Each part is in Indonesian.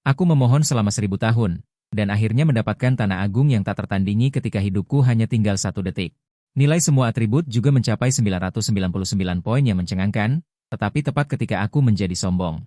Aku memohon selama 1000 tahun, dan akhirnya mendapatkan tanah agung yang tak tertandingi ketika hidupku hanya tinggal 1 detik. Nilai semua atribut juga mencapai 999 poin yang mencengangkan, tetapi tepat ketika aku menjadi sombong.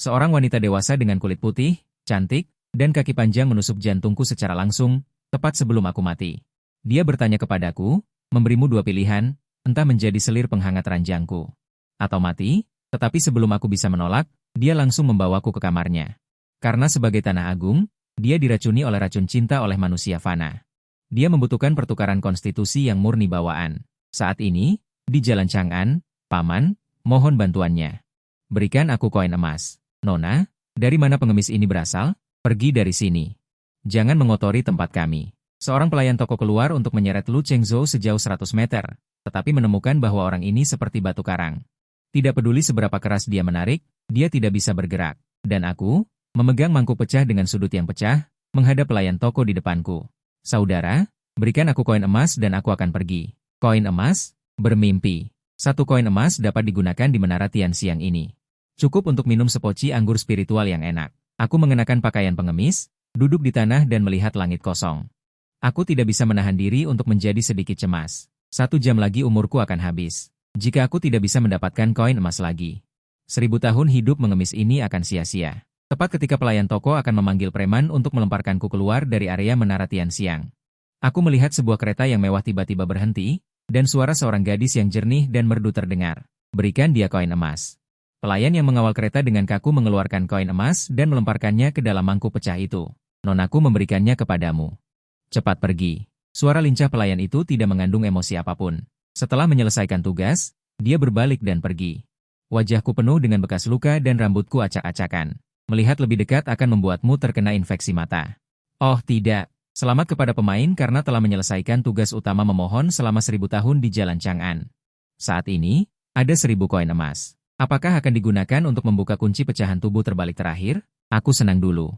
Seorang wanita dewasa dengan kulit putih, cantik, dan kaki panjang menusuk jantungku secara langsung, tepat sebelum aku mati. Dia bertanya kepadaku, memberimu 2 pilihan, entah menjadi selir penghangat ranjangku, atau mati, tetapi sebelum aku bisa menolak, dia langsung membawaku ke kamarnya. Karena sebagai tanah agung, dia diracuni oleh racun cinta oleh manusia fana. Dia membutuhkan pertukaran konstitusi yang murni bawaan. Saat ini, di Jalan Chang'an, Paman, mohon bantuannya. Berikan aku koin emas. Nona, dari mana pengemis ini berasal? Pergi dari sini. Jangan mengotori tempat kami. Seorang pelayan toko keluar untuk menyeret Lu Chengzhou sejauh 100 meter, tetapi menemukan bahwa orang ini seperti batu karang. Tidak peduli seberapa keras dia menarik, dia tidak bisa bergerak. Dan aku, memegang mangkuk pecah dengan sudut yang pecah, menghadap pelayan toko di depanku. Saudara, berikan aku koin emas dan aku akan pergi. Koin emas? Bermimpi. 1 koin emas dapat digunakan di menara Tianxiang ini. Cukup untuk minum sepoci anggur spiritual yang enak. Aku mengenakan pakaian pengemis, duduk di tanah dan melihat langit kosong. Aku tidak bisa menahan diri untuk menjadi sedikit cemas. 1 jam lagi umurku akan habis. Jika aku tidak bisa mendapatkan koin emas lagi, 1000 tahun hidup mengemis ini akan sia-sia. Tepat ketika pelayan toko akan memanggil preman untuk melemparkanku keluar dari area menara Tianxiang. Aku melihat sebuah kereta yang mewah tiba-tiba berhenti, dan suara seorang gadis yang jernih dan merdu terdengar. Berikan dia koin emas. Pelayan yang mengawal kereta dengan kaku mengeluarkan koin emas dan melemparkannya ke dalam mangkuk pecah itu. Nonaku memberikannya kepadamu. Cepat pergi. Suara lincah pelayan itu tidak mengandung emosi apapun. Setelah menyelesaikan tugas, dia berbalik dan pergi. Wajahku penuh dengan bekas luka dan rambutku acak-acakan. Melihat lebih dekat akan membuatmu terkena infeksi mata. Oh tidak, selamat kepada pemain karena telah menyelesaikan tugas utama memohon selama 1000 tahun di Jalan Chang'an. Saat ini, ada 1000 koin emas. Apakah akan digunakan untuk membuka kunci pecahan tubuh terbalik terakhir? Aku senang dulu.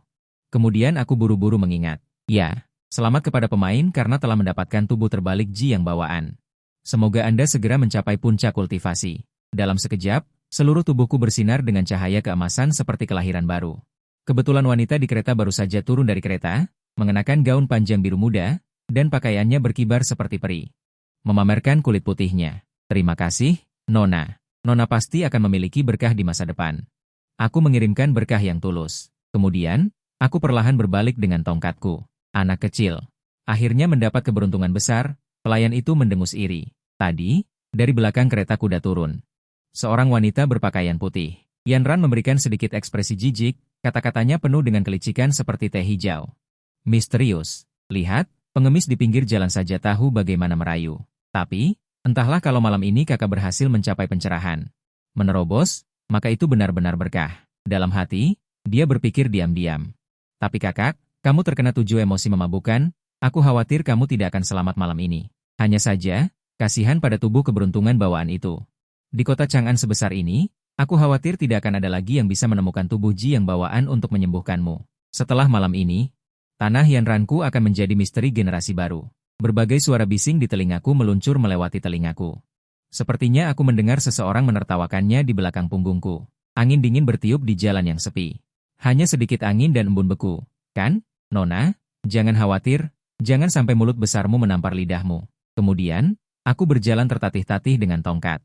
Kemudian aku buru-buru mengingat. Ya, selamat kepada pemain karena telah mendapatkan tubuh terbalik Ji yang bawaan. Semoga Anda segera mencapai puncak kultivasi. Dalam sekejap, seluruh tubuhku bersinar dengan cahaya keemasan seperti kelahiran baru. Kebetulan wanita di kereta baru saja turun dari kereta, mengenakan gaun panjang biru muda, dan pakaiannya berkibar seperti peri. Memamerkan kulit putihnya. Terima kasih, Nona. Nona pasti akan memiliki berkah di masa depan. Aku mengirimkan berkah yang tulus. Kemudian, aku perlahan berbalik dengan tongkatku. Anak kecil. Akhirnya mendapat keberuntungan besar, pelayan itu mendengus iri. Tadi, dari belakang kereta kuda turun seorang wanita berpakaian putih. Yanran memberikan sedikit ekspresi jijik, kata-katanya penuh dengan kelicikan seperti teh hijau. Misterius. Lihat, pengemis di pinggir jalan saja tahu bagaimana merayu. Tapi, entahlah kalau malam ini kakak berhasil mencapai pencerahan. Menerobos, maka itu benar-benar berkah. Dalam hati, dia berpikir diam-diam. Tapi kakak, kamu terkena 7 emosi memabukkan, aku khawatir kamu tidak akan selamat malam ini. Hanya saja, kasihan pada tubuh keberuntungan bawaan itu. Di kota Chang'an sebesar ini, aku khawatir tidak akan ada lagi yang bisa menemukan tubuh Ji yang bawaan untuk menyembuhkanmu. Setelah malam ini, tanah Yanranku akan menjadi misteri generasi baru. Berbagai suara bising di telingaku meluncur melewati telingaku. Sepertinya aku mendengar seseorang menertawakannya di belakang punggungku. Angin dingin bertiup di jalan yang sepi. Hanya sedikit angin dan embun beku. Kan, Nona? Jangan khawatir, jangan sampai mulut besarmu menampar lidahmu. Kemudian, aku berjalan tertatih-tatih dengan tongkat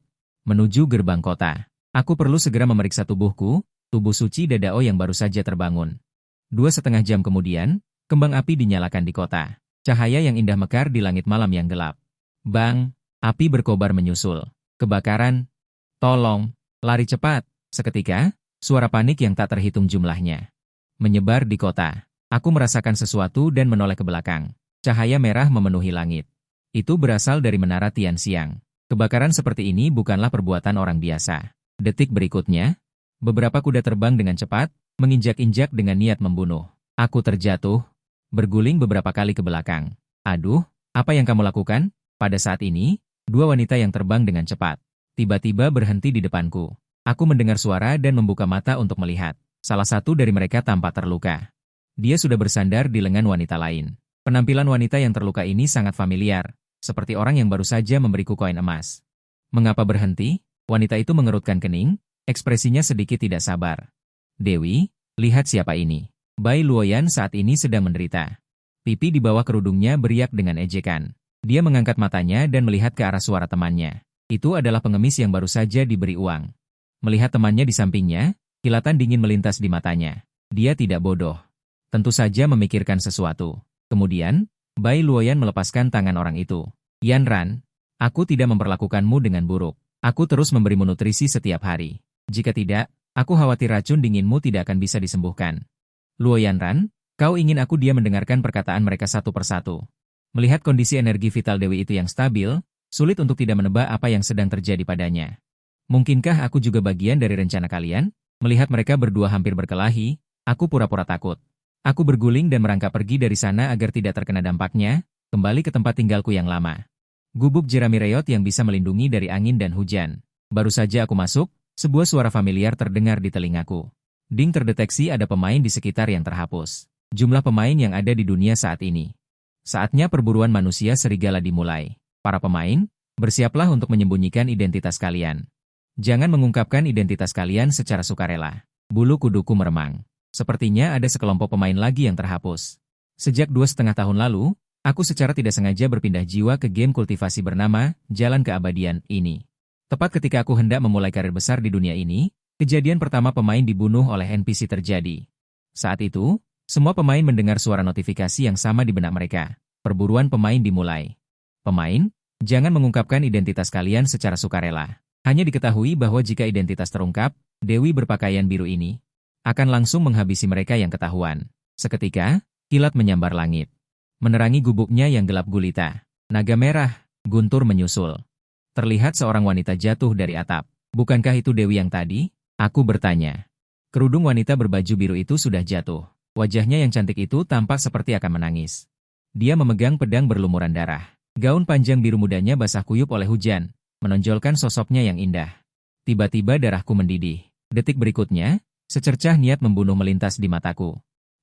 menuju gerbang kota. Aku perlu segera memeriksa tubuhku, tubuh suci Dadao yang baru saja terbangun. 2,5 jam kemudian, kembang api dinyalakan di kota. Cahaya yang indah mekar di langit malam yang gelap. Bang, api berkobar menyusul. Kebakaran. Tolong, lari cepat. Seketika, suara panik yang tak terhitung jumlahnya menyebar di kota. Aku merasakan sesuatu dan menoleh ke belakang. Cahaya merah memenuhi langit. Itu berasal dari menara Tianxiang. Kebakaran seperti ini bukanlah perbuatan orang biasa. Detik berikutnya, beberapa kuda terbang dengan cepat, menginjak-injak dengan niat membunuh. Aku terjatuh, berguling beberapa kali ke belakang. Aduh, apa yang kamu lakukan? Pada saat ini, 2 wanita yang terbang dengan cepat tiba-tiba berhenti di depanku. Aku mendengar suara dan membuka mata untuk melihat. Salah satu dari mereka tampak terluka. Dia sudah bersandar di lengan wanita lain. Penampilan wanita yang terluka ini sangat familiar. Seperti orang yang baru saja memberiku koin emas. Mengapa berhenti? Wanita itu mengerutkan kening, ekspresinya sedikit tidak sabar. Dewi, lihat siapa ini. Bai Luoyan saat ini sedang menderita. Pipi di bawah kerudungnya beriak dengan ejekan. Dia mengangkat matanya dan melihat ke arah suara temannya. Itu adalah pengemis yang baru saja diberi uang. Melihat temannya di sampingnya, kilatan dingin melintas di matanya. Dia tidak bodoh. Tentu saja memikirkan sesuatu. Kemudian, Bai Luoyan melepaskan tangan orang itu. Yan Ran, aku tidak memperlakukanmu dengan buruk. Aku terus memberimu nutrisi setiap hari. Jika tidak, aku khawatir racun dinginmu tidak akan bisa disembuhkan. Luoyan Ran, kau ingin aku diam mendengarkan perkataan mereka satu persatu. Melihat kondisi energi vital Dewi itu yang stabil, sulit untuk tidak menebak apa yang sedang terjadi padanya. Mungkinkah aku juga bagian dari rencana kalian? Melihat mereka berdua hampir berkelahi, aku pura-pura takut. Aku berguling dan merangkak pergi dari sana agar tidak terkena dampaknya, kembali ke tempat tinggalku yang lama. Gubuk jerami reot yang bisa melindungi dari angin dan hujan. Baru saja aku masuk, sebuah suara familiar terdengar di telingaku. Ding, terdeteksi ada pemain di sekitar yang terhapus. Jumlah pemain yang ada di dunia saat ini. Saatnya perburuan manusia serigala dimulai. Para pemain, bersiaplah untuk menyembunyikan identitas kalian. Jangan mengungkapkan identitas kalian secara sukarela. Bulu kuduku meremang. Sepertinya ada sekelompok pemain lagi yang terhapus. Sejak 2,5 tahun lalu, aku secara tidak sengaja berpindah jiwa ke game kultivasi bernama Jalan Keabadian ini. Tepat ketika aku hendak memulai karir besar di dunia ini, kejadian pertama pemain dibunuh oleh NPC terjadi. Saat itu, semua pemain mendengar suara notifikasi yang sama di benak mereka. Perburuan pemain dimulai. Pemain, jangan mengungkapkan identitas kalian secara sukarela. Hanya diketahui bahwa jika identitas terungkap, Dewi berpakaian biru ini akan langsung menghabisi mereka yang ketahuan. Seketika, kilat menyambar langit. Menerangi gubuknya yang gelap gulita. Naga merah, guntur menyusul. Terlihat seorang wanita jatuh dari atap. Bukankah itu Dewi yang tadi? Aku bertanya. Kerudung wanita berbaju biru itu sudah jatuh. Wajahnya yang cantik itu tampak seperti akan menangis. Dia memegang pedang berlumuran darah. Gaun panjang biru mudanya basah kuyup oleh hujan, menonjolkan sosoknya yang indah. Tiba-tiba darahku mendidih. Detik berikutnya, secercah niat membunuh melintas di mataku.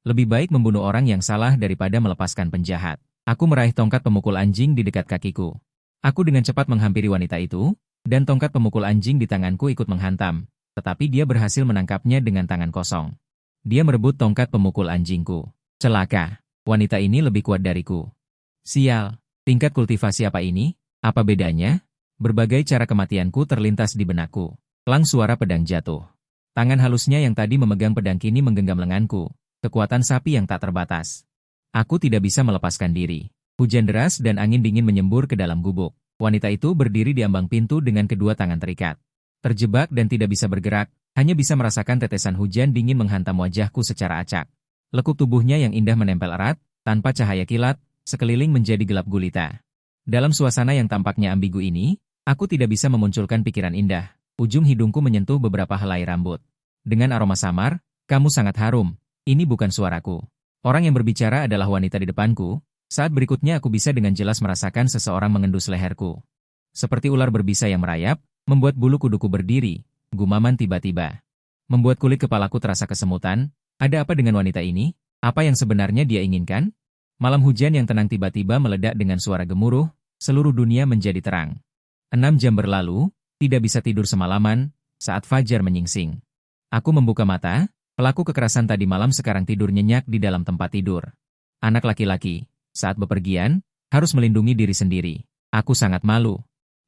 Lebih baik membunuh orang yang salah daripada melepaskan penjahat. Aku meraih tongkat pemukul anjing di dekat kakiku. Aku dengan cepat menghampiri wanita itu, dan tongkat pemukul anjing di tanganku ikut menghantam. Tetapi dia berhasil menangkapnya dengan tangan kosong. Dia merebut tongkat pemukul anjingku. Celaka, wanita ini lebih kuat dariku. Sial, tingkat kultivasi apa ini? Apa bedanya? Berbagai cara kematianku terlintas di benakku. Lang suara pedang jatuh. Tangan halusnya yang tadi memegang pedang kini menggenggam lenganku. Kekuatan sapi yang tak terbatas. Aku tidak bisa melepaskan diri. Hujan deras dan angin dingin menyembur ke dalam gubuk. Wanita itu berdiri di ambang pintu dengan kedua tangan terikat. Terjebak dan tidak bisa bergerak, hanya bisa merasakan tetesan hujan dingin menghantam wajahku secara acak. Lekuk tubuhnya yang indah menempel erat, tanpa cahaya kilat, sekeliling menjadi gelap gulita. Dalam suasana yang tampaknya ambigu ini, aku tidak bisa memunculkan pikiran indah. Ujung hidungku menyentuh beberapa helai rambut. Dengan aroma samar, kamu sangat harum, ini bukan suaraku. Orang yang berbicara adalah wanita di depanku. Saat berikutnya aku bisa dengan jelas merasakan seseorang mengendus leherku. Seperti ular berbisa yang merayap, membuat bulu kuduku berdiri, gumaman tiba-tiba. Membuat kulit kepalaku terasa kesemutan. Ada apa dengan wanita ini? Apa yang sebenarnya dia inginkan? Malam hujan yang tenang tiba-tiba meledak dengan suara gemuruh, seluruh dunia menjadi terang. 6 jam berlalu, tidak bisa tidur semalaman, saat fajar menyingsing. Aku membuka mata, pelaku kekerasan tadi malam sekarang tidur nyenyak di dalam tempat tidur. Anak laki-laki, saat bepergian, harus melindungi diri sendiri. Aku sangat malu.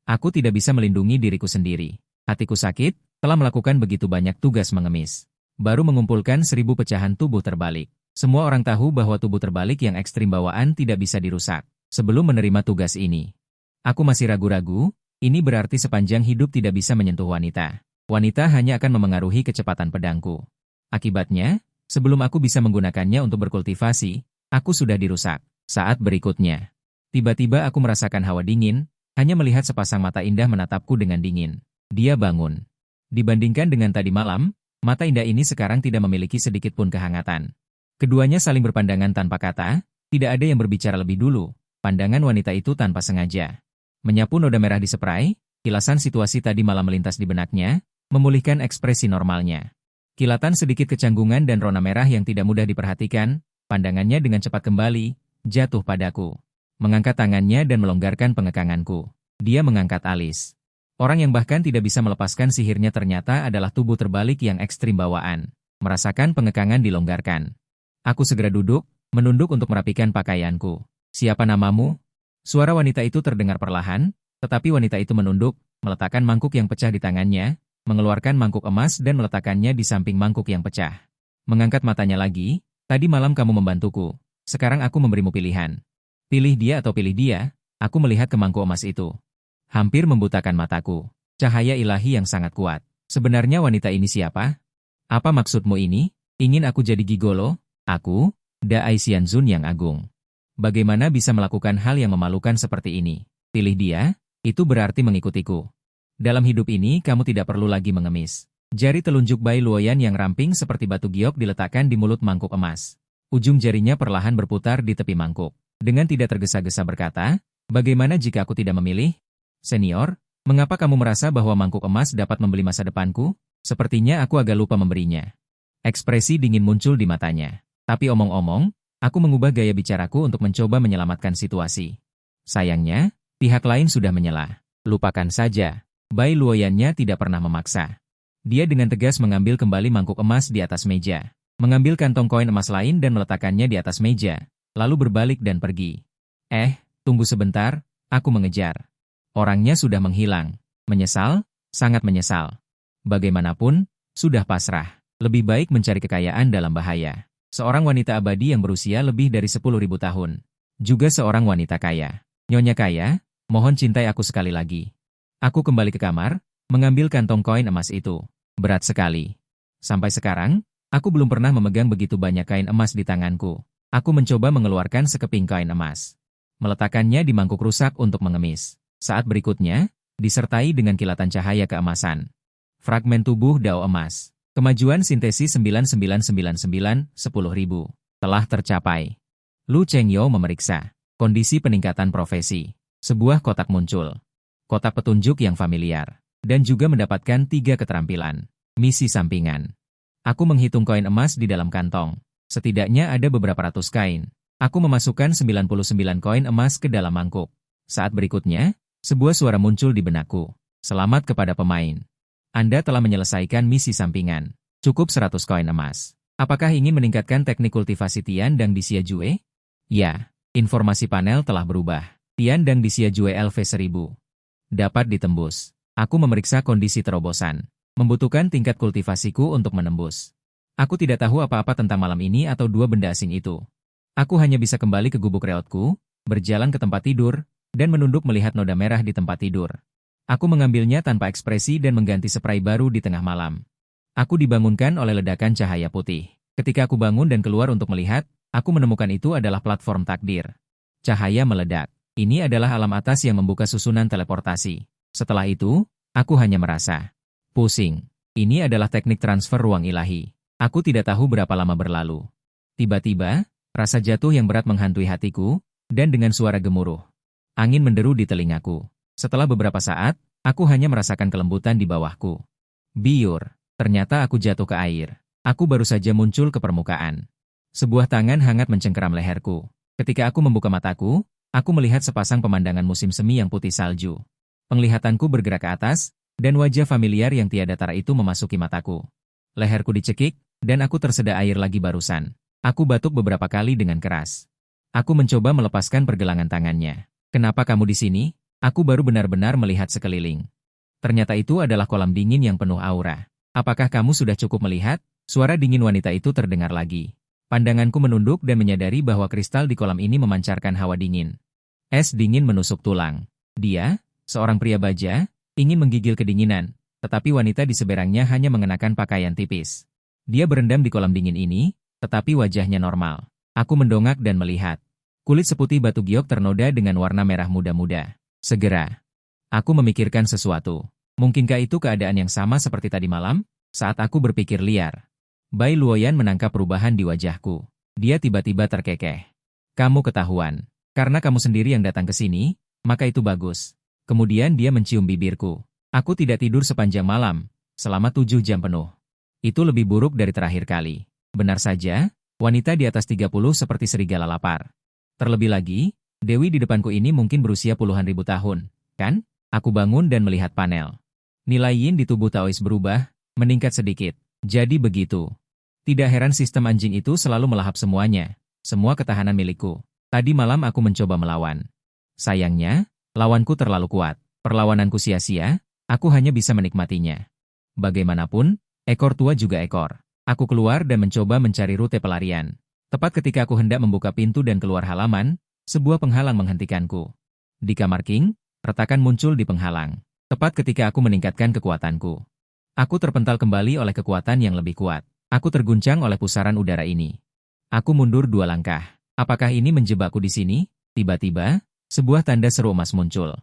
Aku tidak bisa melindungi diriku sendiri. Hatiku sakit, telah melakukan begitu banyak tugas mengemis. Baru mengumpulkan 1000 pecahan tubuh terbalik. Semua orang tahu bahwa tubuh terbalik yang ekstrim bawaan tidak bisa dirusak. Sebelum menerima tugas ini, aku masih ragu-ragu, ini berarti sepanjang hidup tidak bisa menyentuh wanita. Wanita hanya akan memengaruhi kecepatan pedangku. Akibatnya, sebelum aku bisa menggunakannya untuk berkultivasi, aku sudah dirusak. Saat berikutnya, tiba-tiba aku merasakan hawa dingin, hanya melihat sepasang mata indah menatapku dengan dingin. Dia bangun. Dibandingkan dengan tadi malam, mata indah ini sekarang tidak memiliki sedikit pun kehangatan. Keduanya saling berpandangan tanpa kata, tidak ada yang berbicara lebih dulu. Pandangan wanita itu tanpa sengaja menyapu noda merah di spray, kilasan situasi tadi malam melintas di benaknya, memulihkan ekspresi normalnya. Kilatan sedikit kecanggungan dan rona merah yang tidak mudah diperhatikan, pandangannya dengan cepat kembali, jatuh padaku. Mengangkat tangannya dan melonggarkan pengekanganku. Dia mengangkat alis. Orang yang bahkan tidak bisa melepaskan sihirnya ternyata adalah tubuh terbalik yang ekstrim bawaan. Merasakan pengekangan dilonggarkan. Aku segera duduk, menunduk untuk merapikan pakaianku. Siapa namamu? Suara wanita itu terdengar perlahan, tetapi wanita itu menunduk, meletakkan mangkuk yang pecah di tangannya, mengeluarkan mangkuk emas dan meletakkannya di samping mangkuk yang pecah. Mengangkat matanya lagi, tadi malam kamu membantuku, sekarang aku memberimu pilihan. Pilih dia atau pilih dia, aku melihat ke mangkuk emas itu. Hampir membutakan mataku. Cahaya ilahi yang sangat kuat. Sebenarnya wanita ini siapa? Apa maksudmu ini? Ingin aku jadi gigolo? Aku, Da Aixianzun yang agung. Bagaimana bisa melakukan hal yang memalukan seperti ini? Pilih dia, itu berarti mengikutiku. Dalam hidup ini kamu tidak perlu lagi mengemis. Jari telunjuk Bai Luoyan yang ramping seperti batu giok diletakkan di mulut mangkuk emas. Ujung jarinya perlahan berputar di tepi mangkuk. Dengan tidak tergesa-gesa berkata, bagaimana jika aku tidak memilih? Senior, mengapa kamu merasa bahwa mangkuk emas dapat membeli masa depanku? Sepertinya aku agak lupa memberinya. Ekspresi dingin muncul di matanya. Tapi omong-omong, aku mengubah gaya bicaraku untuk mencoba menyelamatkan situasi. Sayangnya, pihak lain sudah menyelah. Lupakan saja. Bai Luoyannya tidak pernah memaksa. Dia dengan tegas mengambil kembali mangkuk emas di atas meja. Mengambil kantong koin emas lain dan meletakkannya di atas meja. Lalu berbalik dan pergi. Tunggu sebentar, aku mengejar. Orangnya sudah menghilang. Menyesal? Sangat menyesal. Bagaimanapun, sudah pasrah. Lebih baik mencari kekayaan dalam bahaya. Seorang wanita abadi yang berusia lebih dari 10.000 tahun. Juga seorang wanita kaya. Nyonya kaya, mohon cintai aku sekali lagi. Aku kembali ke kamar, mengambil kantong koin emas itu. Berat sekali. Sampai sekarang, aku belum pernah memegang begitu banyak kain emas di tanganku. Aku mencoba mengeluarkan sekeping kain emas. Meletakkannya di mangkuk rusak untuk mengemis. Saat berikutnya, disertai dengan kilatan cahaya keemasan. Fragmen tubuh Dao emas. Kemajuan sintesis 9999 10.000 telah tercapai. Lu Chengyou memeriksa. Kondisi peningkatan profesi. Sebuah kotak muncul. Kotak petunjuk yang familiar. Dan juga mendapatkan 3 keterampilan. Misi sampingan. Aku menghitung koin emas di dalam kantong. Setidaknya ada beberapa ratus kain. Aku memasukkan 99 koin emas ke dalam mangkuk. Saat berikutnya, sebuah suara muncul di benakku. Selamat kepada pemain. Anda telah menyelesaikan misi sampingan. Cukup 100 koin emas. Apakah ingin meningkatkan teknik kultivasi Tian Dang di Xiajue? Ya, informasi panel telah berubah. Tian Dang di Xiajue LV1000. Dapat ditembus. Aku memeriksa kondisi terobosan. Membutuhkan tingkat kultivasiku untuk menembus. Aku tidak tahu apa-apa tentang malam ini atau 2 benda asing itu. Aku hanya bisa kembali ke gubuk reotku, berjalan ke tempat tidur, dan menunduk melihat noda merah di tempat tidur. Aku mengambilnya tanpa ekspresi dan mengganti spray baru di tengah malam. Aku dibangunkan oleh ledakan cahaya putih. Ketika aku bangun dan keluar untuk melihat, aku menemukan itu adalah platform takdir. Cahaya meledak. Ini adalah alam atas yang membuka susunan teleportasi. Setelah itu, aku hanya merasa pusing. Ini adalah teknik transfer ruang ilahi. Aku tidak tahu berapa lama berlalu. Tiba-tiba, rasa jatuh yang berat menghantui hatiku, dan dengan suara gemuruh. Angin menderu di telingaku. Setelah beberapa saat, aku hanya merasakan kelembutan di bawahku. Biur, ternyata aku jatuh ke air. Aku baru saja muncul ke permukaan. Sebuah tangan hangat mencengkeram leherku. Ketika aku membuka mataku, aku melihat sepasang pemandangan musim semi yang putih salju. Penglihatanku bergerak ke atas, dan wajah familiar yang tiada tara itu memasuki mataku. Leherku dicekik, dan aku terseda air lagi barusan. Aku batuk beberapa kali dengan keras. Aku mencoba melepaskan pergelangan tangannya. Kenapa kamu di sini? Aku baru benar-benar melihat sekeliling. Ternyata itu adalah kolam dingin yang penuh aura. Apakah kamu sudah cukup melihat? Suara dingin wanita itu terdengar lagi. Pandanganku menunduk dan menyadari bahwa kristal di kolam ini memancarkan hawa dingin. Es dingin menusuk tulang. Dia, seorang pria baja, ingin menggigil kedinginan, tetapi wanita di seberangnya hanya mengenakan pakaian tipis. Dia berendam di kolam dingin ini, tetapi wajahnya normal. Aku mendongak dan melihat. Kulit seputih batu giok ternoda dengan warna merah muda-muda. Segera. Aku memikirkan sesuatu. Mungkinkah itu keadaan yang sama seperti tadi malam? Saat aku berpikir liar. Bai Luoyan menangkap perubahan di wajahku. Dia tiba-tiba terkekeh. Kamu ketahuan. Karena kamu sendiri yang datang ke sini, maka itu bagus. Kemudian dia mencium bibirku. Aku tidak tidur sepanjang malam, selama 7 jam penuh. Itu lebih buruk dari terakhir kali. Benar saja, wanita di atas 30 seperti serigala lapar. Terlebih lagi, Dewi di depanku ini mungkin berusia puluhan ribu tahun, kan? Aku bangun dan melihat panel. Nilai yin di tubuh Taois berubah, meningkat sedikit. Jadi begitu. Tidak heran sistem anjing itu selalu melahap semuanya, semua ketahanan milikku. Tadi malam aku mencoba melawan. Sayangnya, lawanku terlalu kuat. Perlawananku sia-sia, aku hanya bisa menikmatinya. Bagaimanapun, ekor tua juga ekor. Aku keluar dan mencoba mencari rute pelarian. Tepat ketika aku hendak membuka pintu dan keluar halaman, sebuah penghalang menghentikanku. Di kamar King, retakan muncul di penghalang. Tepat ketika aku meningkatkan kekuatanku. Aku terpental kembali oleh kekuatan yang lebih kuat. Aku terguncang oleh pusaran udara ini. Aku mundur 2 langkah. Apakah ini menjebakku di sini? Tiba-tiba, sebuah tanda seru emas muncul.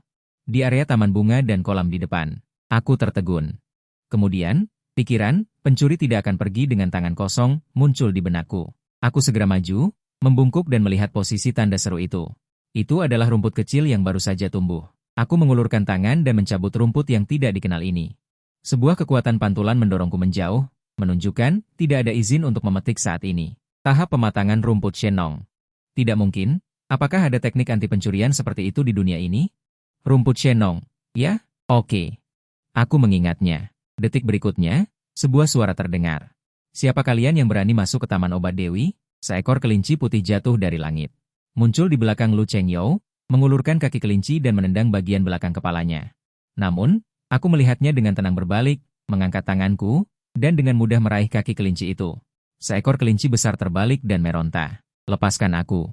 Di area taman bunga dan kolam di depan. Aku tertegun. Kemudian, pikiran, pencuri tidak akan pergi dengan tangan kosong, muncul di benakku. Aku segera maju, membungkuk dan melihat posisi tanda seru itu. Itu adalah rumput kecil yang baru saja tumbuh. Aku mengulurkan tangan dan mencabut rumput yang tidak dikenal ini. Sebuah kekuatan pantulan mendorongku menjauh, menunjukkan tidak ada izin untuk memetik saat ini. Tahap pematangan rumput Shenong. Tidak mungkin, apakah ada teknik anti pencurian seperti itu di dunia ini? Rumput Shenong, ya? Oke. Aku mengingatnya. Detik berikutnya, sebuah suara terdengar. Siapa kalian yang berani masuk ke Taman Obat Dewi? Seekor kelinci putih jatuh dari langit. Muncul di belakang Lu Chengyou, mengulurkan kaki kelinci dan menendang bagian belakang kepalanya. Namun, aku melihatnya dengan tenang berbalik, mengangkat tanganku, dan dengan mudah meraih kaki kelinci itu. Seekor kelinci besar terbalik dan meronta. Lepaskan aku.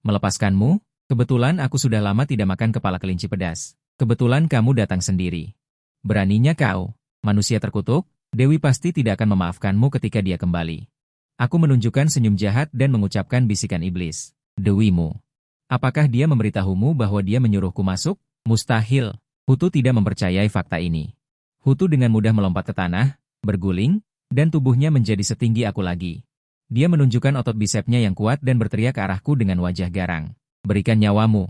Melepaskanmu? Kebetulan aku sudah lama tidak makan kepala kelinci pedas. Kebetulan kamu datang sendiri. Beraninya kau, manusia terkutuk, Dewi pasti tidak akan memaafkanmu ketika dia kembali. Aku menunjukkan senyum jahat dan mengucapkan bisikan iblis. Dewimu. Apakah dia memberitahumu bahwa dia menyuruhku masuk? Mustahil. Hutu tidak mempercayai fakta ini. Hutu dengan mudah melompat ke tanah, berguling, dan tubuhnya menjadi setinggi aku lagi. Dia menunjukkan otot bisepnya yang kuat dan berteriak ke arahku dengan wajah garang. Berikan nyawamu.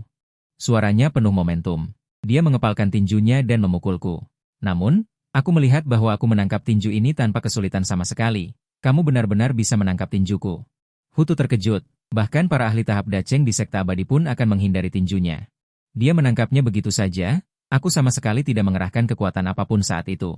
Suaranya penuh momentum. Dia mengepalkan tinjunya dan memukulku. Namun, aku melihat bahwa aku menangkap tinju ini tanpa kesulitan sama sekali. Kamu benar-benar bisa menangkap tinjuku. Hutu terkejut. Bahkan para ahli tahap daceng di sekte abadi pun akan menghindari tinjunya. Dia menangkapnya begitu saja, aku sama sekali tidak mengerahkan kekuatan apapun saat itu.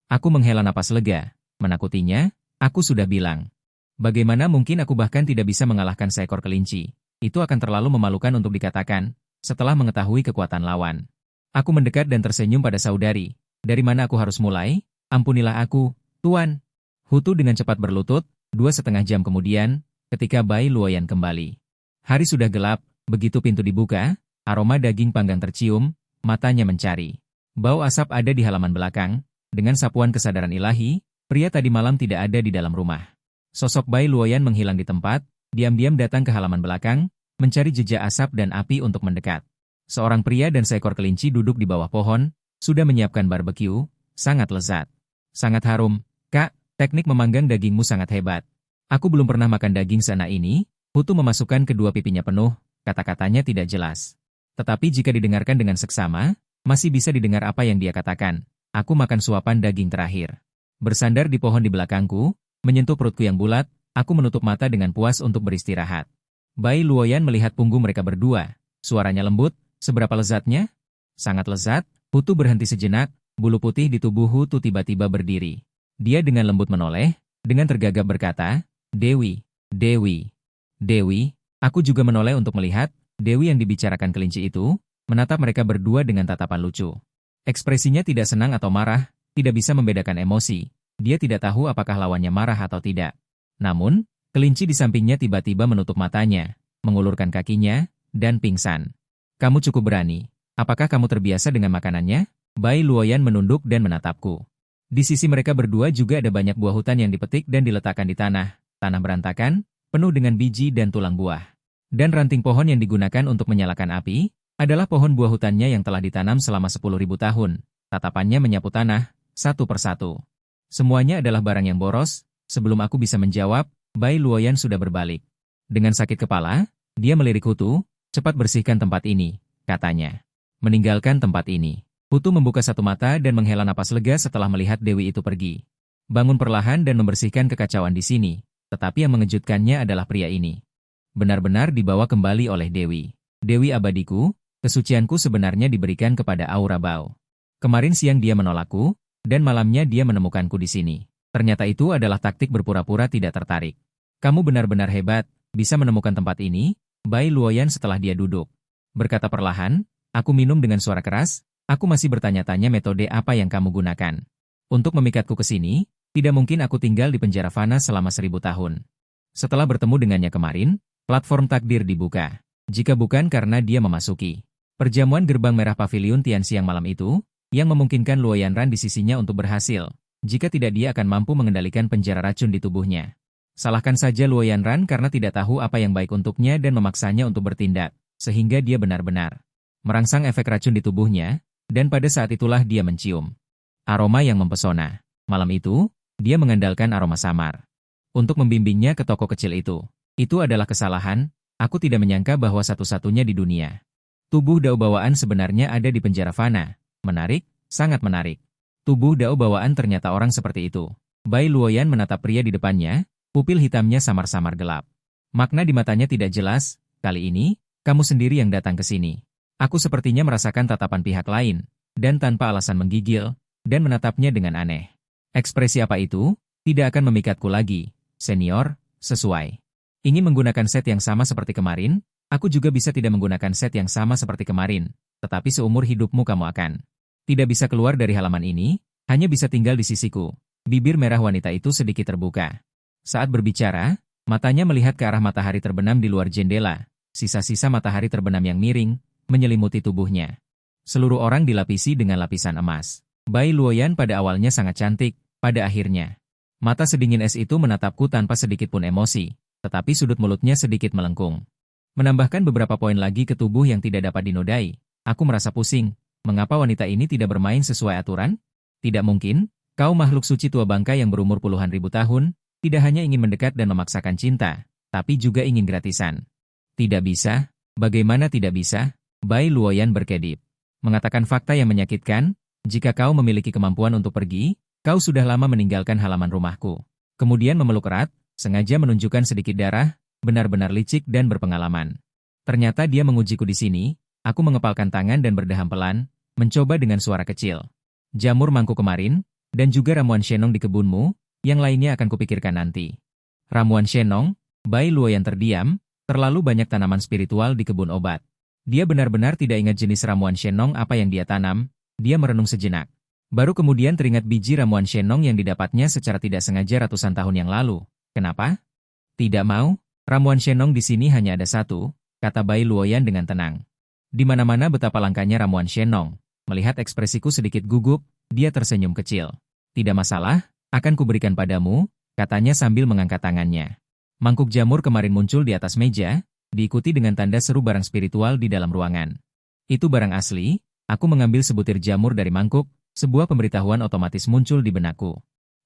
Aku menghela napas lega. Menakutinya, aku sudah bilang. Bagaimana mungkin aku bahkan tidak bisa mengalahkan seekor kelinci? Itu akan terlalu memalukan untuk dikatakan, setelah mengetahui kekuatan lawan. Aku mendekat dan tersenyum pada saudari. Dari mana aku harus mulai? Ampunilah aku, Tuan. Hutu dengan cepat berlutut, 2,5 jam kemudian, ketika Bai Luoyan kembali. Hari sudah gelap, begitu pintu dibuka, aroma daging panggang tercium, matanya mencari. Bau asap ada di halaman belakang, dengan sapuan kesadaran ilahi, pria tadi malam tidak ada di dalam rumah. Sosok Bai Luoyan menghilang di tempat, diam-diam datang ke halaman belakang, mencari jejak asap dan api untuk mendekat. Seorang pria dan seekor kelinci duduk di bawah pohon, sudah menyiapkan barbeque, sangat lezat. Sangat harum, Kak, teknik memanggang dagingmu sangat hebat. Aku belum pernah makan daging seenak ini. Hutu memasukkan kedua pipinya penuh, kata-katanya tidak jelas. Tetapi jika didengarkan dengan seksama, masih bisa didengar apa yang dia katakan. Aku makan suapan daging terakhir. Bersandar di pohon di belakangku, menyentuh perutku yang bulat, aku menutup mata dengan puas untuk beristirahat. Bai Luoyan melihat punggung mereka berdua. Suaranya lembut, seberapa lezatnya? Sangat lezat. Hutu berhenti sejenak, bulu putih di tubuh Hutu tiba-tiba berdiri. Dia dengan lembut menoleh, dengan tergagap berkata, Dewi, Dewi, Dewi. Aku juga menoleh untuk melihat, Dewi yang dibicarakan kelinci itu, menatap mereka berdua dengan tatapan lucu. Ekspresinya tidak senang atau marah, tidak bisa membedakan emosi. Dia tidak tahu apakah lawannya marah atau tidak. Namun, kelinci di sampingnya tiba-tiba menutup matanya, mengulurkan kakinya, dan pingsan. Kamu cukup berani. Apakah kamu terbiasa dengan makanannya? Bai Luoyan menunduk dan menatapku. Di sisi mereka berdua juga ada banyak buah hutan yang dipetik dan diletakkan di tanah. Tanah berantakan, penuh dengan biji dan tulang buah. Dan ranting pohon yang digunakan untuk menyalakan api, adalah pohon buah hutannya yang telah ditanam selama 10.000 tahun. Tatapannya menyapu tanah, satu persatu. Semuanya adalah barang yang boros. Sebelum aku bisa menjawab, Bai Luoyan sudah berbalik. Dengan sakit kepala, dia melirik Hutu, cepat bersihkan tempat ini, katanya. Meninggalkan tempat ini. Hutu membuka satu mata dan menghela napas lega setelah melihat Dewi itu pergi. Bangun perlahan dan membersihkan kekacauan di sini, tetapi yang mengejutkannya adalah pria ini. Benar-benar dibawa kembali oleh Dewi. Dewi abadiku, kesucianku sebenarnya diberikan kepada Aura Bao. Kemarin siang dia menolakku, dan malamnya dia menemukanku di sini. Ternyata itu adalah taktik berpura-pura tidak tertarik. Kamu benar-benar hebat, bisa menemukan tempat ini, Bai Luoyan setelah dia duduk. Berkata perlahan, aku minum dengan suara keras, aku masih bertanya-tanya metode apa yang kamu gunakan. Untuk memikatku ke sini, tidak mungkin aku tinggal di penjara fana selama 1000 tahun. Setelah bertemu dengannya kemarin, platform takdir dibuka. Jika bukan karena dia memasuki perjamuan gerbang merah pavilion Tianxiang malam itu, yang memungkinkan Luoyan Ran di sisinya untuk berhasil. Jika tidak dia akan mampu mengendalikan penjara racun di tubuhnya. Salahkan saja Luoyan Ran karena tidak tahu apa yang baik untuknya dan memaksanya untuk bertindak, sehingga dia benar-benar merangsang efek racun di tubuhnya, dan pada saat itulah dia mencium aroma yang mempesona. Malam itu, dia mengandalkan aroma samar untuk membimbingnya ke toko kecil itu. Itu adalah kesalahan, aku tidak menyangka bahwa satu-satunya di dunia. Tubuh Dao bawaan sebenarnya ada di penjara fana. Menarik, sangat menarik. Tubuh Dao bawaan ternyata orang seperti itu. Bai Luoyan menatap pria di depannya, pupil hitamnya samar-samar gelap. Makna di matanya tidak jelas, kali ini, kamu sendiri yang datang ke sini. Aku sepertinya merasakan tatapan pihak lain, dan tanpa alasan menggigil, dan menatapnya dengan aneh. Ekspresi apa itu? Tidak akan memikatku lagi, senior, sesuai. Ingin menggunakan set yang sama seperti kemarin, aku juga bisa tidak menggunakan set yang sama seperti kemarin, tetapi seumur hidupmu kamu akan tidak bisa keluar dari halaman ini, hanya bisa tinggal di sisiku. Bibir merah wanita itu sedikit terbuka. Saat berbicara, matanya melihat ke arah matahari terbenam di luar jendela. Sisa-sisa matahari terbenam yang miring, menyelimuti tubuhnya. Seluruh orang dilapisi dengan lapisan emas. Bai Luoyan pada awalnya sangat cantik, pada akhirnya. Mata sedingin es itu menatapku tanpa sedikit pun emosi, tetapi sudut mulutnya sedikit melengkung. Menambahkan beberapa poin lagi ke tubuh yang tidak dapat dinodai, aku merasa pusing. Mengapa wanita ini tidak bermain sesuai aturan? Tidak mungkin, kau makhluk suci tua bangka yang berumur puluhan ribu tahun, tidak hanya ingin mendekat dan memaksakan cinta, tapi juga ingin gratisan. Tidak bisa, bagaimana tidak bisa? Bai Luoyan berkedip. Mengatakan fakta yang menyakitkan, jika kau memiliki kemampuan untuk pergi, kau sudah lama meninggalkan halaman rumahku. Kemudian memeluk erat, sengaja menunjukkan sedikit darah, benar-benar licik dan berpengalaman. Ternyata dia mengujiku di sini. Aku mengepalkan tangan dan berdeham pelan, mencoba dengan suara kecil. Jamur mangkuk kemarin, dan juga ramuan Shenong di kebunmu, yang lainnya akan kupikirkan nanti. Ramuan Shenong, Bai Luoyan terdiam, terlalu banyak tanaman spiritual di kebun obat. Dia benar-benar tidak ingat jenis ramuan Shenong apa yang dia tanam, dia merenung sejenak. Baru kemudian teringat biji ramuan Shenong yang didapatnya secara tidak sengaja ratusan tahun yang lalu. Kenapa? Tidak mau, ramuan Shenong di sini hanya ada satu, kata Bai Luoyan dengan tenang. Di mana-mana betapa langkanya ramuan Shenong. Melihat ekspresiku sedikit gugup, dia tersenyum kecil. Tidak masalah, akan kuberikan padamu, katanya sambil mengangkat tangannya. Mangkuk jamur kemarin muncul di atas meja, diikuti dengan tanda seru barang spiritual di dalam ruangan. Itu barang asli, aku mengambil sebutir jamur dari mangkuk, sebuah pemberitahuan otomatis muncul di benakku.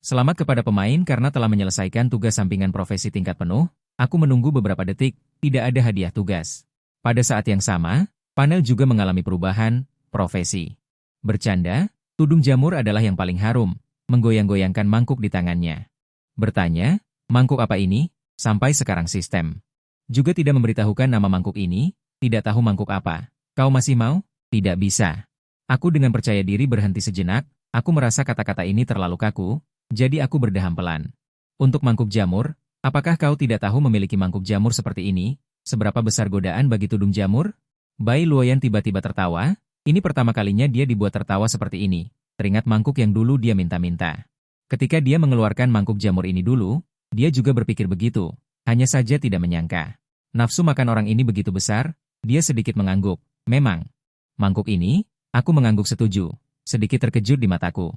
Selamat kepada pemain karena telah menyelesaikan tugas sampingan profesi tingkat penuh, aku menunggu beberapa detik, tidak ada hadiah tugas. Pada saat yang sama, panel juga mengalami perubahan, profesi. Bercanda, tudung jamur adalah yang paling harum, menggoyang-goyangkan mangkuk di tangannya. Bertanya, mangkuk apa ini? Sampai sekarang sistem juga tidak memberitahukan nama mangkuk ini, tidak tahu mangkuk apa. Kau masih mau? Tidak bisa. Aku dengan percaya diri berhenti sejenak, aku merasa kata-kata ini terlalu kaku, jadi aku berdeham pelan. Untuk mangkuk jamur, apakah kau tidak tahu memiliki mangkuk jamur seperti ini? Seberapa besar godaan bagi tudung jamur? Bai Luoyan tiba-tiba tertawa, ini pertama kalinya dia dibuat tertawa seperti ini. Teringat mangkuk yang dulu dia minta-minta. Ketika dia mengeluarkan mangkuk jamur ini dulu, dia juga berpikir begitu, hanya saja tidak menyangka. Nafsu makan orang ini begitu besar, dia sedikit mengangguk. Memang, mangkuk ini, aku mengangguk setuju, sedikit terkejut di mataku.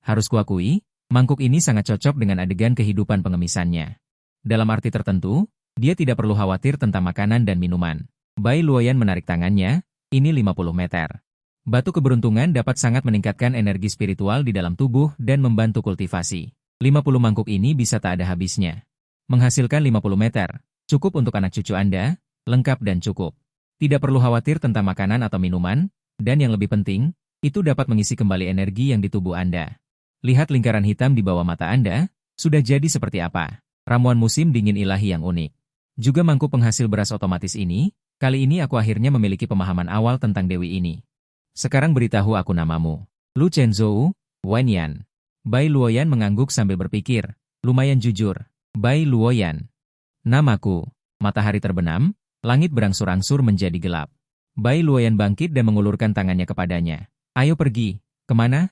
Harus kuakui, mangkuk ini sangat cocok dengan adegan kehidupan pengemisannya. Dalam arti tertentu, dia tidak perlu khawatir tentang makanan dan minuman. Bai Luoyan menarik tangannya, ini 50 meter. Batu keberuntungan dapat sangat meningkatkan energi spiritual di dalam tubuh dan membantu kultivasi. 50 mangkuk ini bisa tak ada habisnya. Menghasilkan 50 meter, cukup untuk anak cucu Anda, lengkap dan cukup. Tidak perlu khawatir tentang makanan atau minuman, dan yang lebih penting, itu dapat mengisi kembali energi yang di tubuh Anda. Lihat lingkaran hitam di bawah mata Anda, sudah jadi seperti apa. Ramuan musim dingin ilahi yang unik. Juga mangkuk penghasil beras otomatis ini, kali ini aku akhirnya memiliki pemahaman awal tentang dewi ini. Sekarang beritahu aku namamu. Lu Chenzhou, Wenyan. Bai Luoyan mengangguk sambil berpikir. Lumayan jujur. Bai Luoyan. Namaku. Matahari terbenam, langit berangsur-angsur menjadi gelap. Bai Luoyan bangkit dan mengulurkan tangannya kepadanya. Ayo pergi. Kemana?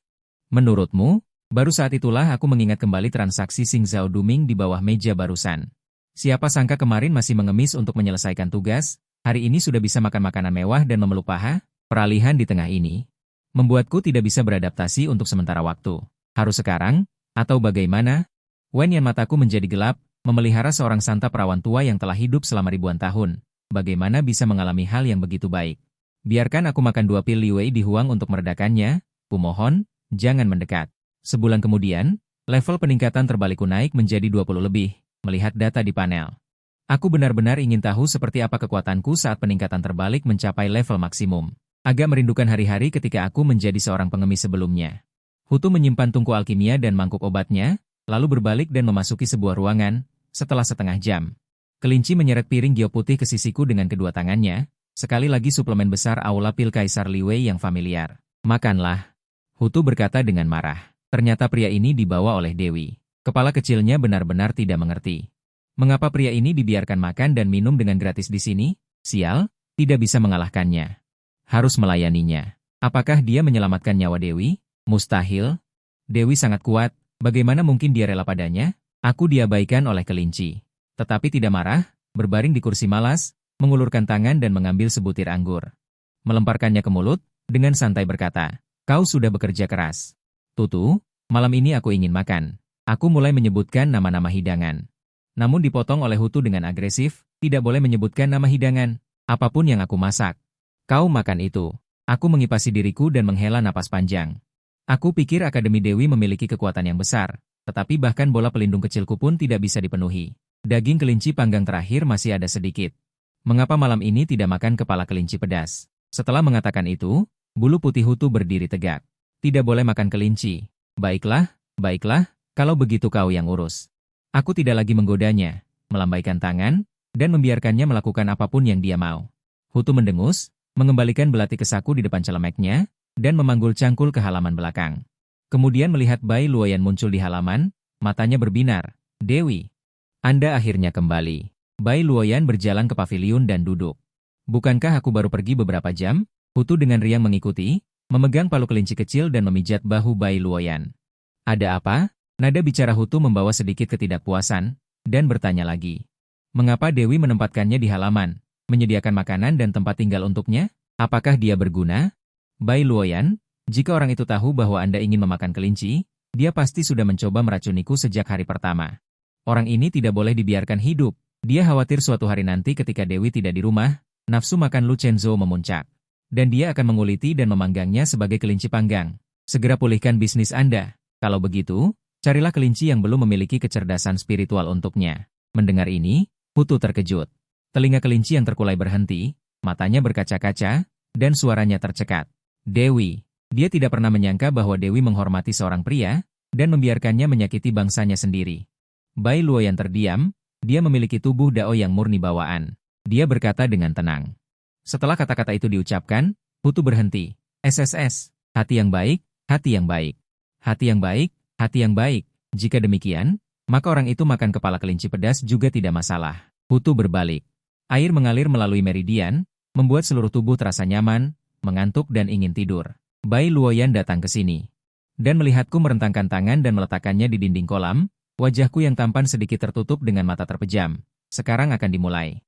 Menurutmu? Baru saat itulah aku mengingat kembali transaksi Xing Zhao Duming di bawah meja barusan. Siapa sangka kemarin masih mengemis untuk menyelesaikan tugas, hari ini sudah bisa makan makanan mewah dan memeluk paha. Peralihan di tengah ini membuatku tidak bisa beradaptasi untuk sementara waktu. Harus sekarang? Atau bagaimana? Wen Yan mataku menjadi gelap, memelihara seorang santa perawan tua yang telah hidup selama ribuan tahun. Bagaimana bisa mengalami hal yang begitu baik? Biarkan aku makan 2 pil Liwei di Huang untuk meredakannya. Kumohon, jangan mendekat. Sebulan kemudian, level peningkatan terbalikku naik menjadi 20 lebih, melihat data di panel. Aku benar-benar ingin tahu seperti apa kekuatanku saat peningkatan terbalik mencapai level maksimum. Agak merindukan hari-hari ketika aku menjadi seorang pengemis sebelumnya. Hutu menyimpan tungku alkimia dan mangkuk obatnya, lalu berbalik dan memasuki sebuah ruangan. Setelah setengah jam, kelinci menyeret piring giok putih ke sisiku dengan kedua tangannya, sekali lagi suplemen besar aula pil Kaisar Liwei yang familiar. Makanlah. Hutu berkata dengan marah. Ternyata pria ini dibawa oleh Dewi. Kepala kecilnya benar-benar tidak mengerti. Mengapa pria ini dibiarkan makan dan minum dengan gratis di sini? Sial, tidak bisa mengalahkannya. Harus melayaninya. Apakah dia menyelamatkan nyawa Dewi? Mustahil. Dewi sangat kuat, bagaimana mungkin dia rela padanya? Aku diabaikan oleh kelinci. Tetapi tidak marah, berbaring di kursi malas, mengulurkan tangan dan mengambil sebutir anggur. Melemparkannya ke mulut, dengan santai berkata, kau sudah bekerja keras. Tutu, malam ini aku ingin makan. Aku mulai menyebutkan nama-nama hidangan. Namun dipotong oleh Hutu dengan agresif, tidak boleh menyebutkan nama hidangan, apapun yang aku masak. Kau makan itu. Aku mengipasi diriku dan menghela napas panjang. Aku pikir Akademi Dewi memiliki kekuatan yang besar, tetapi bahkan bola pelindung kecilku pun tidak bisa dipenuhi. Daging kelinci panggang terakhir masih ada sedikit. Mengapa malam ini tidak makan kepala kelinci pedas? Setelah mengatakan itu, bulu putih Hutu berdiri tegak. Tidak boleh makan kelinci. Baiklah, baiklah, kalau begitu kau yang urus. Aku tidak lagi menggodanya, melambaikan tangan, dan membiarkannya melakukan apapun yang dia mau. Hutu mendengus, mengembalikan belati ke saku di depan celemeknya, dan memanggul cangkul ke halaman belakang. Kemudian melihat Bai Luoyan muncul di halaman, matanya berbinar. Dewi, Anda akhirnya kembali. Bai Luoyan berjalan ke paviliun dan duduk. Bukankah aku baru pergi beberapa jam? Hutu dengan riang mengikuti, memegang palu kelinci kecil dan memijat bahu Bai Luoyan. Ada apa? Nada bicara Hutu membawa sedikit ketidakpuasan, dan bertanya lagi. Mengapa Dewi menempatkannya di halaman, menyediakan makanan dan tempat tinggal untuknya? Apakah dia berguna? Bai Luoyan, jika orang itu tahu bahwa Anda ingin memakan kelinci, dia pasti sudah mencoba meracuniku sejak hari pertama. Orang ini tidak boleh dibiarkan hidup. Dia khawatir suatu hari nanti ketika Dewi tidak di rumah, nafsu makan Lu Chenzo memuncak. Dan dia akan menguliti dan memanggangnya sebagai kelinci panggang. Segera pulihkan bisnis Anda. Kalau begitu, carilah kelinci yang belum memiliki kecerdasan spiritual untuknya. Mendengar ini, Hutu terkejut. Telinga kelinci yang terkulai berhenti, matanya berkaca-kaca, dan suaranya tercekat. Dewi. Dia tidak pernah menyangka bahwa Dewi menghormati seorang pria, dan membiarkannya menyakiti bangsanya sendiri. Bai Luoyan terdiam, dia memiliki tubuh Dao yang murni bawaan. Dia berkata dengan tenang. Setelah kata-kata itu diucapkan, Hutu berhenti. SSS, hati yang baik, hati yang baik. Hati yang baik, hati yang baik. Jika demikian, maka orang itu makan kepala kelinci pedas juga tidak masalah. Hutu berbalik. Air mengalir melalui meridian, membuat seluruh tubuh terasa nyaman, mengantuk dan ingin tidur. Bai Luoyan datang ke sini. Dan melihatku merentangkan tangan dan meletakkannya di dinding kolam, wajahku yang tampan sedikit tertutup dengan mata terpejam. Sekarang akan dimulai.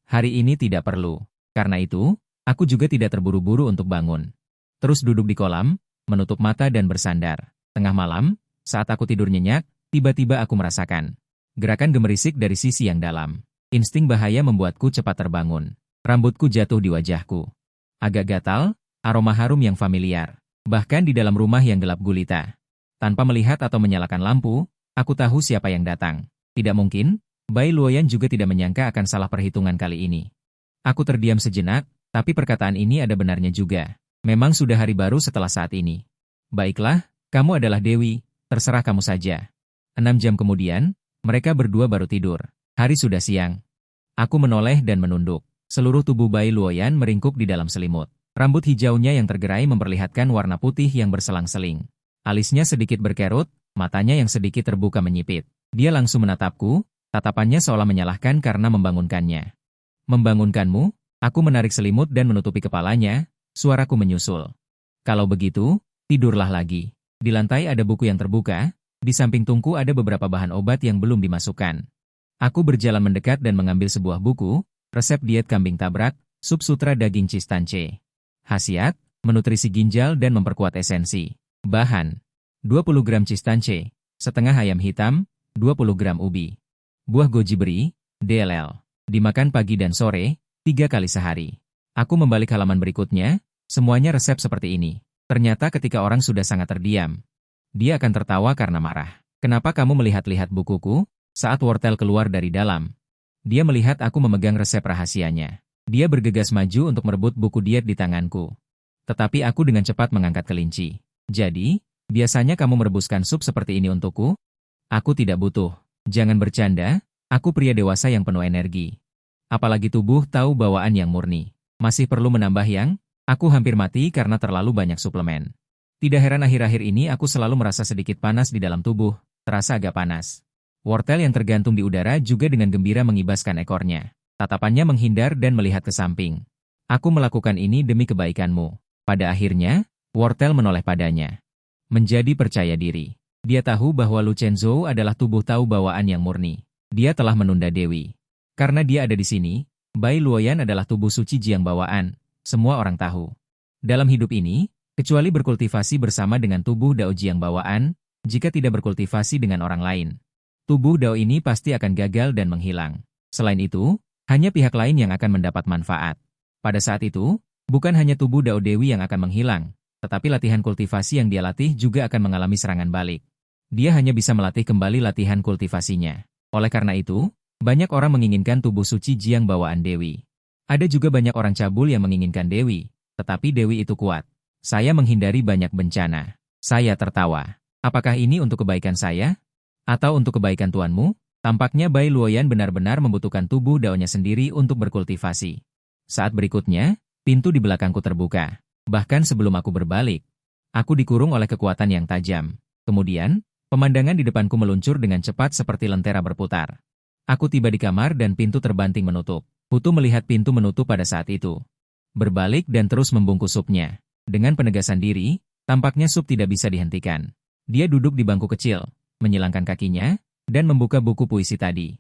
Hari ini tidak perlu. Karena itu, aku juga tidak terburu-buru untuk bangun. Terus duduk di kolam, menutup mata dan bersandar. Tengah malam, saat aku tidur nyenyak, tiba-tiba aku merasakan gerakan gemerisik dari sisi yang dalam. Insting bahaya membuatku cepat terbangun. Rambutku jatuh di wajahku. Agak gatal, aroma harum yang familiar. Bahkan di dalam rumah yang gelap gulita. Tanpa melihat atau menyalakan lampu, aku tahu siapa yang datang. Tidak mungkin, Bai Luoyan juga tidak menyangka akan salah perhitungan kali ini. Aku terdiam sejenak, tapi perkataan ini ada benarnya juga. Memang sudah hari baru setelah saat ini. Baiklah, kamu adalah Dewi, terserah kamu saja. 6 jam kemudian, mereka berdua baru tidur. Hari sudah siang. Aku menoleh dan menunduk. Seluruh tubuh Bai Luoyan meringkuk di dalam selimut. Rambut hijaunya yang tergerai memperlihatkan warna putih yang berselang-seling. Alisnya sedikit berkerut, Matanya yang sedikit terbuka menyipit. Dia langsung menatapku, tatapannya seolah menyalahkan karena membangunkannya. Membangunkanmu? Aku menarik selimut dan menutupi kepalanya, suaraku menyusul. Kalau begitu, tidurlah lagi. Di lantai ada buku yang terbuka, di samping tungku ada beberapa bahan obat yang belum dimasukkan. Aku berjalan mendekat dan mengambil sebuah buku, resep diet kambing tabrak, sup sutra daging cistance. Khasiat, menutrisi ginjal dan memperkuat esensi. Bahan, 20 gram cistance, setengah ayam hitam, 20 gram ubi. Buah goji beri, DLL. Dimakan pagi dan sore, 3 kali sehari. Aku membalik halaman berikutnya, semuanya resep seperti ini. Ternyata ketika orang sudah sangat terdiam, dia akan tertawa karena marah. Kenapa kamu melihat-lihat bukuku? Saat wortel keluar dari dalam, dia melihat aku memegang resep rahasianya. Dia bergegas maju untuk merebut buku diet di tanganku. Tetapi aku dengan cepat mengangkat kelinci. Jadi, biasanya kamu merebuskan sup seperti ini untukku? Aku tidak butuh. Jangan bercanda, aku pria dewasa yang penuh energi. Apalagi tubuh tahu bawaan yang murni. Masih perlu menambah yang? Aku hampir mati karena terlalu banyak suplemen. Tidak heran akhir-akhir ini aku selalu merasa sedikit panas di dalam tubuh, terasa agak panas. Wortel yang tergantung di udara juga dengan gembira mengibaskan ekornya. Tatapannya menghindar dan melihat ke samping. Aku melakukan ini demi kebaikanmu. Pada akhirnya, wortel menoleh padanya. Menjadi percaya diri. Dia tahu bahwa Lu Chenzhou adalah tubuh tahu bawaan yang murni. Dia telah menunda Dewi. Karena dia ada di sini, Bai Luoyan adalah tubuh suci Jiang bawaan. Semua orang tahu. Dalam hidup ini, kecuali berkultivasi bersama dengan tubuh Dao Jiang bawaan, jika tidak berkultivasi dengan orang lain, tubuh Dao ini pasti akan gagal dan menghilang. Selain itu, hanya pihak lain yang akan mendapat manfaat. Pada saat itu, bukan hanya tubuh Dao Dewi yang akan menghilang, tetapi latihan kultivasi yang dia latih juga akan mengalami serangan balik. Dia hanya bisa melatih kembali latihan kultivasinya. Oleh karena itu, banyak orang menginginkan tubuh suci Jiang bawaan Dewi. Ada juga banyak orang cabul yang menginginkan Dewi, tetapi Dewi itu kuat. Saya menghindari banyak bencana. Saya tertawa. Apakah ini untuk kebaikan saya? Atau untuk kebaikan tuanmu? Tampaknya Bai Luoyan benar-benar membutuhkan tubuh daunnya sendiri untuk berkultivasi. Saat berikutnya, pintu di belakangku terbuka. Bahkan sebelum aku berbalik, aku dikurung oleh kekuatan yang tajam. Kemudian, pemandangan di depanku meluncur dengan cepat seperti lentera berputar. Aku tiba di kamar dan pintu terbanting menutup. Putu melihat pintu menutup pada saat itu. Berbalik dan terus membungkus supnya. Dengan penegasan diri, tampaknya sup tidak bisa dihentikan. Dia duduk di bangku kecil, menyilangkan kakinya, dan membuka buku puisi tadi.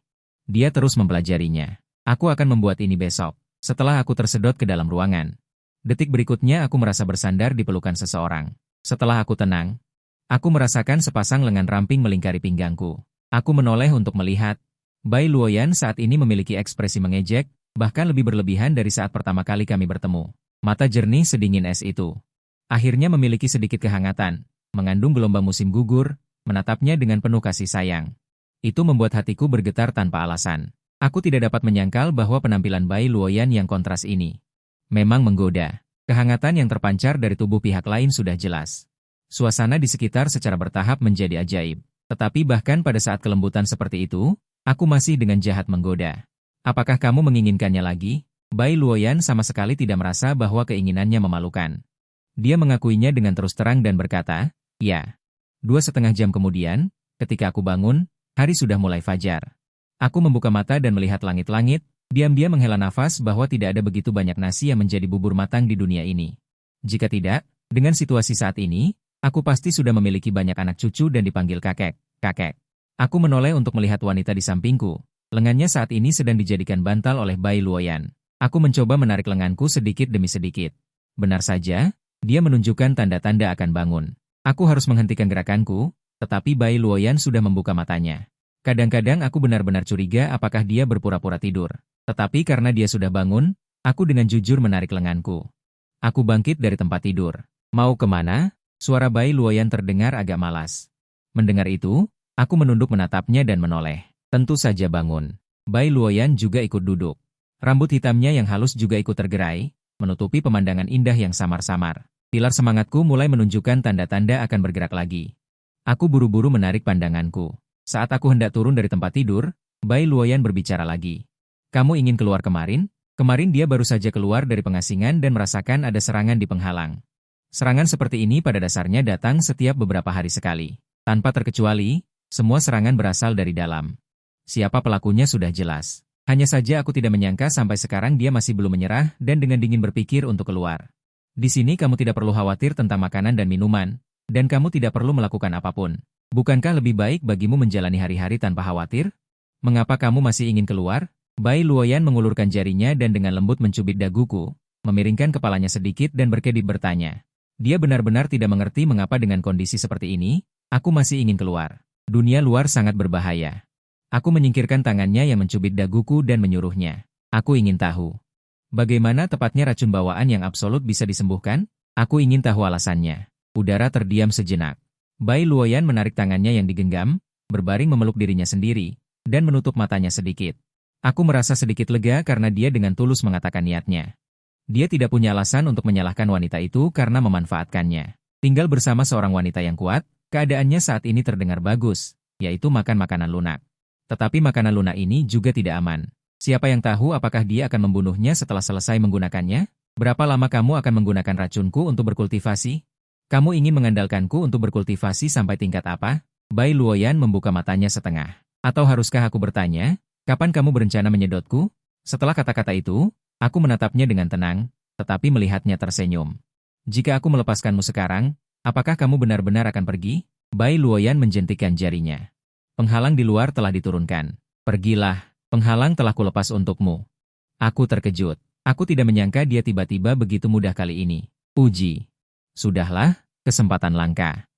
Dia terus mempelajarinya. Aku akan membuat ini besok, setelah aku tersedot ke dalam ruangan. Detik berikutnya aku merasa bersandar di pelukan seseorang. Setelah aku tenang, aku merasakan sepasang lengan ramping melingkari pinggangku. Aku menoleh untuk melihat. Bai Luoyan saat ini memiliki ekspresi mengejek, bahkan lebih berlebihan dari saat pertama kali kami bertemu. Mata jernih sedingin es itu. Akhirnya memiliki sedikit kehangatan, mengandung gelombang musim gugur, menatapnya dengan penuh kasih sayang. Itu membuat hatiku bergetar tanpa alasan. Aku tidak dapat menyangkal bahwa penampilan Bai Luoyan yang kontras ini memang menggoda. Kehangatan yang terpancar dari tubuh pihak lain sudah jelas. Suasana di sekitar secara bertahap menjadi ajaib. Tetapi bahkan pada saat kelembutan seperti itu, aku masih dengan jahat menggoda. Apakah kamu menginginkannya lagi? Bai Luoyan sama sekali tidak merasa bahwa keinginannya memalukan. Dia mengakuinya dengan terus terang dan berkata, ya. 2,5 jam kemudian, ketika aku bangun, hari sudah mulai fajar. Aku membuka mata dan melihat langit-langit, diam-diam menghela nafas bahwa tidak ada begitu banyak nasi yang menjadi bubur matang di dunia ini. Jika tidak, dengan situasi saat ini, aku pasti sudah memiliki banyak anak cucu dan dipanggil kakek, kakek. Aku menoleh untuk melihat wanita di sampingku. Lengannya saat ini sedang dijadikan bantal oleh Bai Luoyan. Aku mencoba menarik lenganku sedikit demi sedikit. Benar saja, dia menunjukkan tanda-tanda akan bangun. Aku harus menghentikan gerakanku, tetapi Bai Luoyan sudah membuka matanya. Kadang-kadang aku benar-benar curiga apakah dia berpura-pura tidur. Tetapi karena dia sudah bangun, aku dengan jujur menarik lenganku. Aku bangkit dari tempat tidur. Mau kemana? Suara Bai Luoyan terdengar agak malas. Mendengar itu, aku menunduk menatapnya dan menoleh. Tentu saja bangun. Bai Luoyan juga ikut duduk. Rambut hitamnya yang halus juga ikut tergerai, menutupi pemandangan indah yang samar-samar. Pilar semangatku mulai menunjukkan tanda-tanda akan bergerak lagi. Aku buru-buru menarik pandanganku. Saat aku hendak turun dari tempat tidur, Bai Luoyan berbicara lagi. Kamu ingin keluar kemarin? Kemarin dia baru saja keluar dari pengasingan dan merasakan ada serangan di penghalang. Serangan seperti ini pada dasarnya datang setiap beberapa hari sekali. Tanpa terkecuali, semua serangan berasal dari dalam. Siapa pelakunya sudah jelas. Hanya saja aku tidak menyangka sampai sekarang dia masih belum menyerah dan dengan dingin berpikir untuk keluar. Di sini kamu tidak perlu khawatir tentang makanan dan minuman, dan kamu tidak perlu melakukan apapun. Bukankah lebih baik bagimu menjalani hari-hari tanpa khawatir? Mengapa kamu masih ingin keluar? Bai Luoyan mengulurkan jarinya dan dengan lembut mencubit daguku, memiringkan kepalanya sedikit dan berkedip bertanya. Dia benar-benar tidak mengerti mengapa dengan kondisi seperti ini, aku masih ingin keluar. Dunia luar sangat berbahaya. Aku menyingkirkan tangannya yang mencubit daguku dan menyuruhnya. Aku ingin tahu. Bagaimana tepatnya racun bawaan yang absolut bisa disembuhkan? Aku ingin tahu alasannya. Udara terdiam sejenak. Bai Luoyan menarik tangannya yang digenggam, berbaring memeluk dirinya sendiri, dan menutup matanya sedikit. Aku merasa sedikit lega karena dia dengan tulus mengatakan niatnya. Dia tidak punya alasan untuk menyalahkan wanita itu karena memanfaatkannya. Tinggal bersama seorang wanita yang kuat, keadaannya saat ini terdengar bagus, yaitu makan makanan lunak. Tetapi makanan lunak ini juga tidak aman. Siapa yang tahu apakah dia akan membunuhnya setelah selesai menggunakannya? Berapa lama kamu akan menggunakan racunku untuk berkultivasi? Kamu ingin mengandalkanku untuk berkultivasi sampai tingkat apa? Bai Luoyan membuka matanya setengah. Atau haruskah aku bertanya, kapan kamu berencana menyedotku? Setelah kata-kata itu, aku menatapnya dengan tenang, tetapi melihatnya tersenyum. Jika aku melepaskanmu sekarang, apakah kamu benar-benar akan pergi? Bai Luoyan menjentikkan jarinya. Penghalang di luar telah diturunkan. Pergilah, penghalang telah kulepas untukmu. Aku terkejut. Aku tidak menyangka dia tiba-tiba begitu mudah kali ini. Uji. Sudahlah, kesempatan langka.